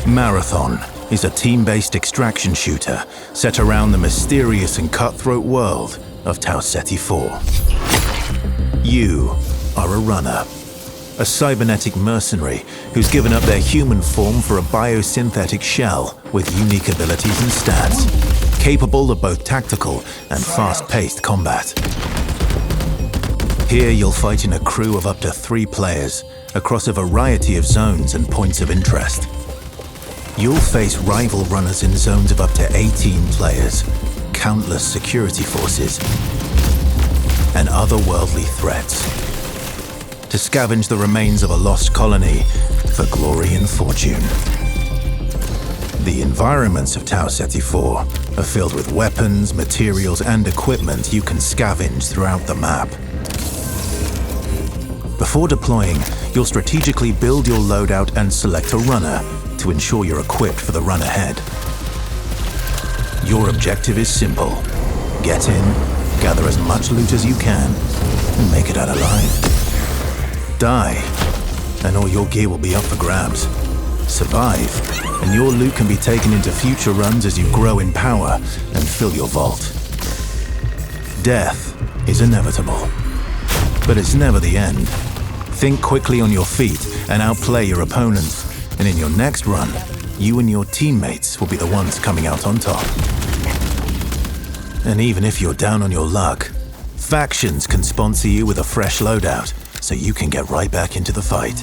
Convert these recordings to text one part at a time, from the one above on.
Marathon is a team-based extraction shooter set around the mysterious and cutthroat world of Tau Ceti IV. You are a runner, a cybernetic mercenary who's given up their human form for a biosynthetic shell with unique abilities and stats, capable of both tactical and fast-paced combat. Here you'll fight in a crew of up to 3 players across a variety of zones and points of interest. You'll face rival runners in zones of up to 18 players, countless security forces, and otherworldly threats. To scavenge the remains of a lost colony for glory and fortune. The environments of Tau Ceti IV are filled with weapons, materials, and equipment you can scavenge throughout the map. Before deploying, you'll strategically build your loadout and select a runner to ensure you're equipped for the run ahead. Your objective is simple. Get in, gather as much loot as you can, and make it out alive. Die, and all your gear will be up for grabs. Survive, and your loot can be taken into future runs as you grow in power and fill your vault. Death is inevitable, but it's never the end. Think quickly on your feet and outplay your opponents. And in your next run, you and your teammates will be the ones coming out on top. And even if you're down on your luck, factions can sponsor you with a fresh loadout, so you can get right back into the fight.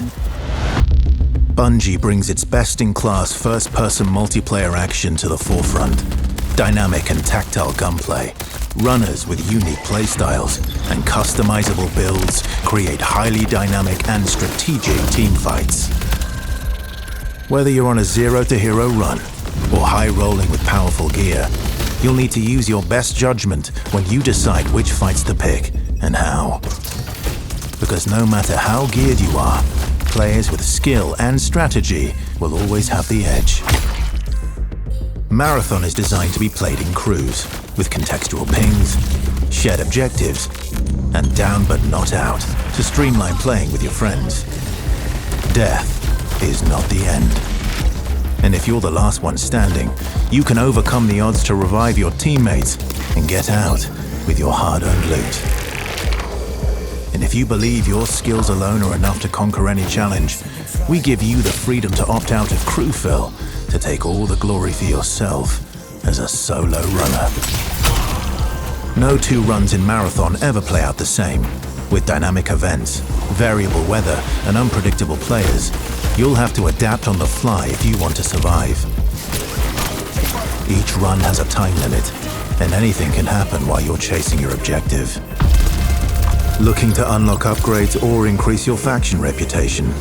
Bungie brings its best-in-class first-person multiplayer action to the forefront. Dynamic and tactile gunplay, runners with unique playstyles, and customizable builds create highly dynamic and strategic team fights. Whether you're on a zero-to-hero run or high-rolling with powerful gear, you'll need to use your best judgment when you decide which fights to pick and how. Because no matter how geared you are, players with skill and strategy will always have the edge. Marathon is designed to be played in crews, with contextual pings, shared objectives, and down but not out to streamline playing with your friends. Death is not the end. And if you're the last one standing, you can overcome the odds to revive your teammates and get out with your hard-earned loot. And if you believe your skills alone are enough to conquer any challenge, we give you the freedom to opt out of crew fill to take all the glory for yourself as a solo runner. No 2 runs in Marathon ever play out the same. With dynamic events, variable weather, and unpredictable players, you'll have to adapt on the fly if you want to survive. Each run has a time limit, and anything can happen while you're chasing your objective. Looking to unlock upgrades or increase your faction reputation?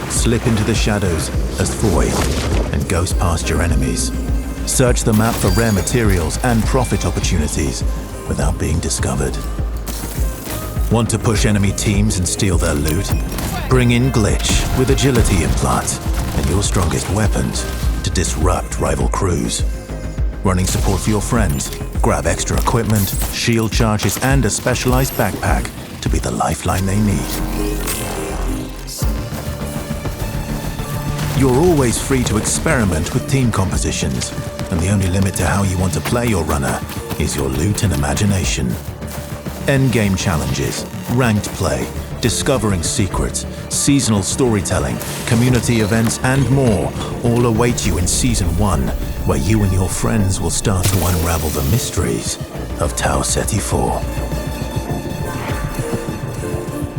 Slip into the shadows as Void and ghost past your enemies. Search the map for rare materials and profit opportunities without being discovered. Want to push enemy teams and steal their loot? Bring in Glitch with agility implants and your strongest weapons to disrupt rival crews. Running support for your friends? Grab extra equipment, shield charges, and a specialized backpack to be the lifeline they need. You're always free to experiment with team compositions, and the only limit to how you want to play your runner is your loot and imagination. Endgame challenges, ranked play, discovering secrets, seasonal storytelling, community events, and more all await you in Season 1, where you and your friends will start to unravel the mysteries of Tau Ceti IV.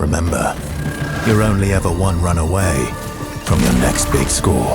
Remember, you're only ever one run away from your next big score.